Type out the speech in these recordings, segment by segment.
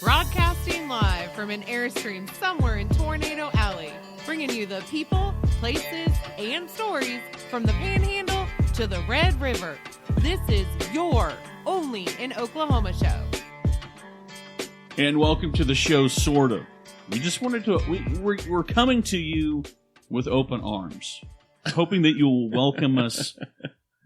Broadcasting live from an Airstream somewhere in Tornado Alley, bringing you the people, places, and stories from the Panhandle to the Red River. This is your Only in Oklahoma show. And welcome to the show, sort of. We just wanted to, we're coming to you with open arms, hoping that you'll welcome us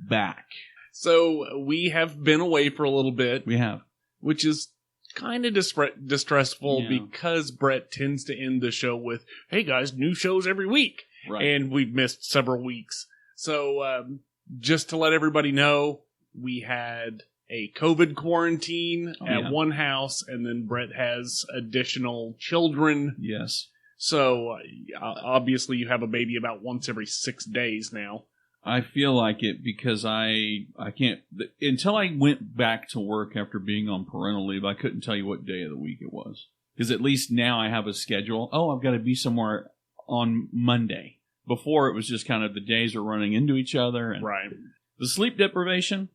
back. So we have been away for a little bit. We have. Which is kind of distressful Yeah. because Brett tends to end the show with, hey guys, new shows every week. Right. And we've missed several weeks. So just to let everybody know, we had a COVID quarantine at one house, and then Brett has additional children. Yes. So obviously you have a baby about once every 6 days now. I feel like it because I can't, until I went back to work after being on parental leave, I couldn't tell you what day of the week it was. Because at least now I have a schedule. Oh, I've got to be somewhere on Monday. Before it was just kind of the days are running into each other. And right. The sleep deprivation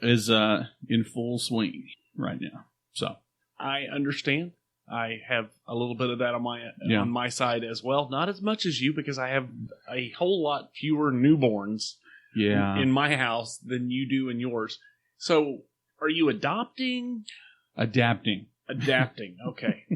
is in full swing right now. So I understand. I have a little bit of that on my side as well. Not as much as you, because I have a whole lot fewer newborns in my house than you do in yours. So are you adopting? Adapting. Okay.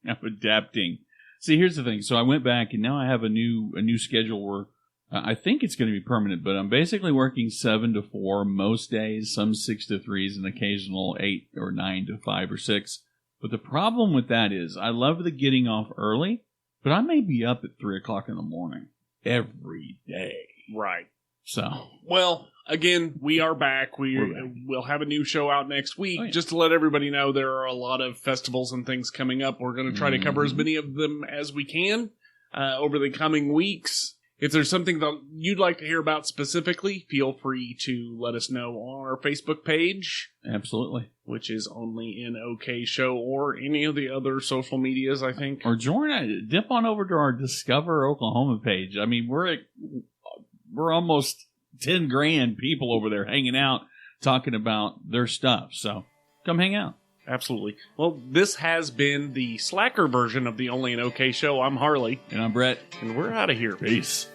I'm adapting. See, here's the thing. So I went back, and now I have a new schedule where I think it's going to be permanent, but I'm basically working 7 to 4 most days, some 6 to 3s, and occasional 8 or 9 to 5 or 6. But the problem with that is I love the getting off early, but I may be up at 3 o'clock in the morning every day. Right. So, well, again, we are back. We'll have a new show out next week. Oh, yeah. Just to let everybody know, there are a lot of festivals and things coming up. We're going to try to cover as many of them as we can over the coming weeks. If there's something that you'd like to hear about specifically, feel free to let us know on our Facebook page. absolutely. Which is Only in OK Show, or any of the other social medias, I think. Or dip on over to our Discover Oklahoma page. I mean, we're almost 10 grand people over there hanging out, talking about their stuff. So come hang out. Absolutely. Well, this has been the slacker version of the Only in OK Show. I'm Harley. And I'm Brett. And we're out of here. Peace.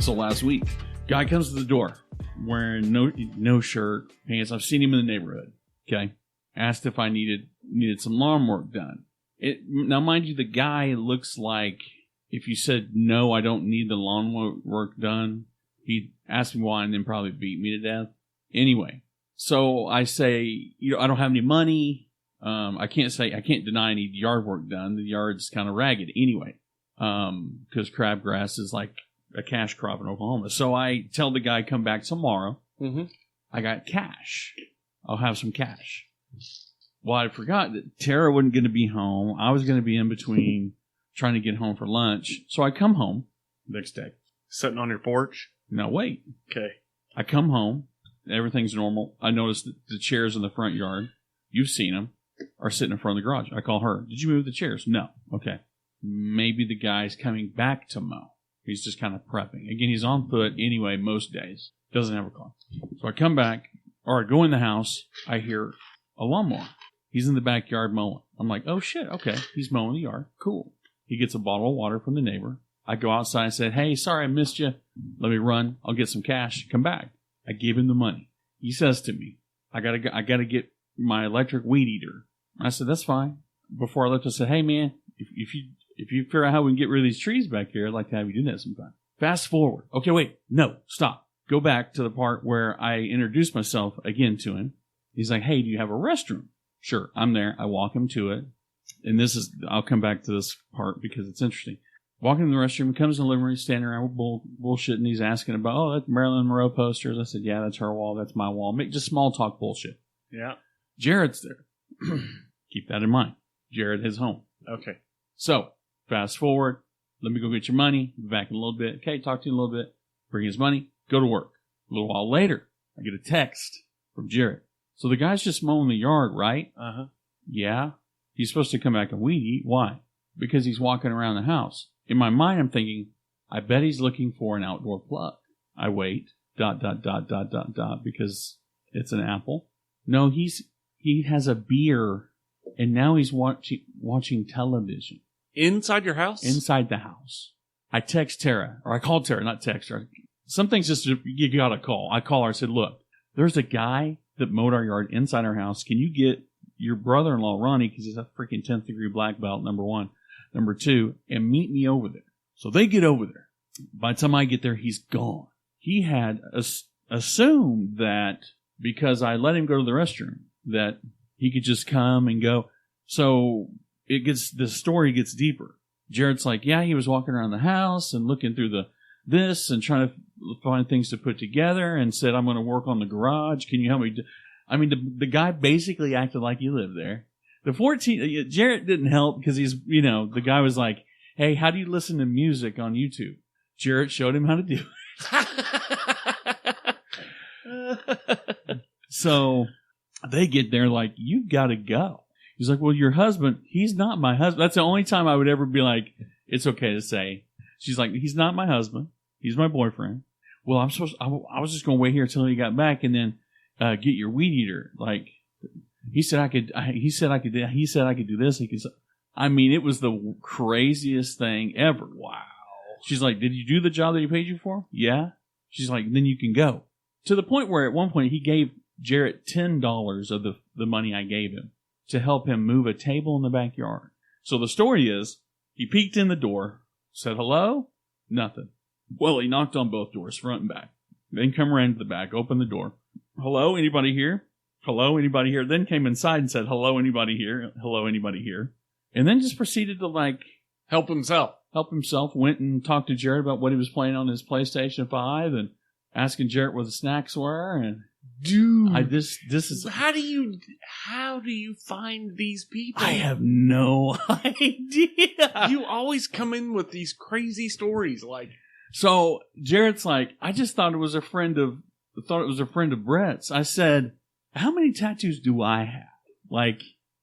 So last week, guy comes to the door wearing no shirt, pants. I've seen him in the neighborhood. Okay, asked if I needed some lawn work done. Now, mind you, the guy looks like if you said no, I don't need the lawn work done, he'd ask me why and then probably beat me to death. Anyway, so I say, I don't have any money. I can't deny I need yard work done. The yard's kind of ragged anyway, because crabgrass is like a cash crop in Oklahoma. So I tell the guy, come back tomorrow. Mm-hmm. I got cash. I'll have some cash. Well, I forgot that Tara wasn't going to be home. I was going to be in between trying to get home for lunch. So I come home next day. Sitting on your porch? No, wait. Okay. I come home. Everything's normal. I notice that the chairs in the front yard, you've seen them, are sitting in front of the garage. I call her. Did you move the chairs? No. Okay. Maybe the guy's coming back to mow. He's just kind of prepping. Again, he's on foot anyway most days. Doesn't have a car. So I come back, or I go in the house. I hear a lawnmower. He's in the backyard mowing. I'm like, oh shit, okay. He's mowing the yard. Cool. He gets a bottle of water from the neighbor. I go outside and said, hey, sorry I missed you. Let me run. I'll get some cash. Come back. I give him the money. He says to me, I gotta get my electric weed eater. I said, that's fine. Before I left, I said, hey man, if you figure out how we can get rid of these trees back here, I'd like to have you do that sometime. Fast forward. Okay, wait. No, stop. Go back to the part where I introduced myself again to him. He's like, hey, do you have a restroom? Sure. I'm there. I walk him to it. And I'll come back to this part because it's interesting. Walking in the restroom, he comes in the living room, he's standing around with bullshit, and he's asking about, oh, that's Marilyn Monroe posters. I said, yeah, that's her wall. That's my wall. Make just small talk bullshit. Yeah. Jared's there. Keep that in mind. Jared is home. Okay. So, fast forward. Let me go get your money. Be back in a little bit. Okay, talk to you in a little bit. Bring his money. Go to work. A little while later, I get a text from Jared. So the guy's just mowing the yard, right? Uh-huh. Yeah. He's supposed to come back and weed eat. Why? Because he's walking around the house. In my mind, I'm thinking, I bet he's looking for an outdoor plug. I wait, ... because it's an apple. No, he has a beer, and now he's watching television. Inside your house? Inside the house. I text Tara, or I called Tara, not text her. Some things just, you gotta call. I call her, I said, look, there's a guy that mowed our yard inside our house. Can you get your brother-in-law, Ronnie, because he's a freaking 10th degree black belt, number one. Number two, and meet me over there. So they get over there. By the time I get there, he's gone. He had assumed that because I let him go to the restroom, that he could just come and go. So the story gets deeper. Jared's like, yeah, he was walking around the house and looking through this and trying to find things to put together and said, I'm going to work on the garage. Can you help me? I mean, the guy basically acted like he lived there. Jared didn't help because the guy was like, hey, how do you listen to music on YouTube? Jared showed him how to do it. So they get there like, you've got to go. He's like, well, your husband, he's not my husband. That's the only time I would ever be like, it's okay to say. She's like, he's not my husband. He's my boyfriend. Well, I was just going to wait here until he got back and then get your weed eater. Like, he said I could do this. I mean, it was the craziest thing ever. Wow. She's like, did you do the job that he paid you for? Yeah. She's like, then you can go. To the point where at one point he gave Jarrett $10 of the money I gave him to help him move a table in the backyard. So the story is, he peeked in the door, said hello, nothing. Well, he knocked on both doors, front and back. Then come around to the back, opened the door. Hello, anybody here? Hello, anybody here? Then came inside and said, hello, anybody here? Hello, anybody here? And then just proceeded to help himself. Went and talked to Jared about what he was playing on his PlayStation 5 and asking Jared where the snacks were. And dude, this is how do you find these people? I have no idea. You always come in with these crazy stories. So Jared's like, I just thought it was a friend of Brett's. I said, how many tattoos do I have?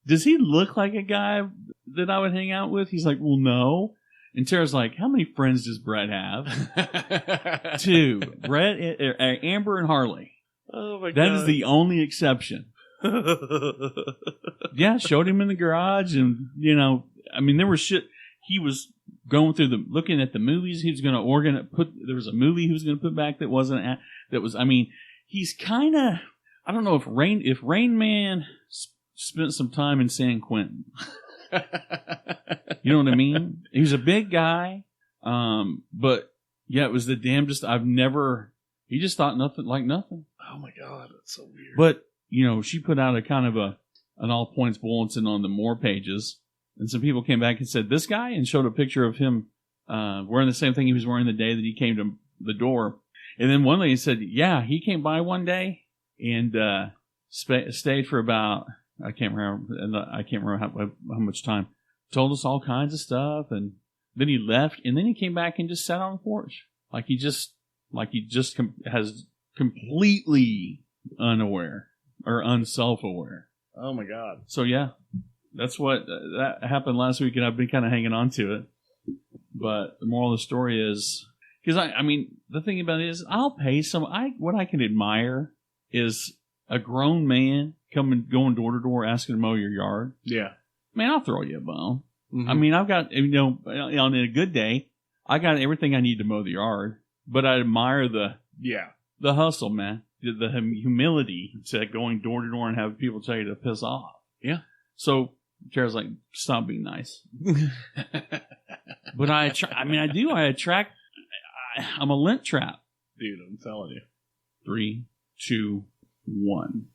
Does he look like a guy that I would hang out with? He's like, well, no. And Tara's like, how many friends does Brett have? 2. Brett, Amber, and Harley. Oh, my God. That is the only exception. Yeah, showed him in the garage. And, there was shit. He was going through looking at the movies. He was going to there was a movie he was going to put back he's kind of, I don't know if Rain Man spent some time in San Quentin. You know what I mean? He was a big guy. But yeah, it was the damnedest. He just thought nothing. Oh my God, that's so weird. But, she put out a kind of an all points bulletin on the more pages. And some people came back and said, this guy, and showed a picture of him wearing the same thing he was wearing the day that he came to the door. And then one lady said, yeah, he came by one day and stayed for about, I can't remember how much time. Told us all kinds of stuff, and then he left, and then he came back and just sat on the porch. He just has completely unaware or unself-aware. Oh my God. So yeah, that's what that happened last week, and I've been kind of hanging on to it. But the moral of the story is, because the thing about it is, I'll pay what I can admire is a grown man going door to door asking to mow your yard. Yeah. Man, I'll throw you a bone. Mm-hmm. I've got, on a good day, I got everything I need to mow the yard, but I admire the hustle, man. The humility to going door to door and have people tell you to piss off. Yeah. So Tara's like, stop being nice. But I do. I attract. I'm a lint trap. Dude, I'm telling you. 3, 2, 1.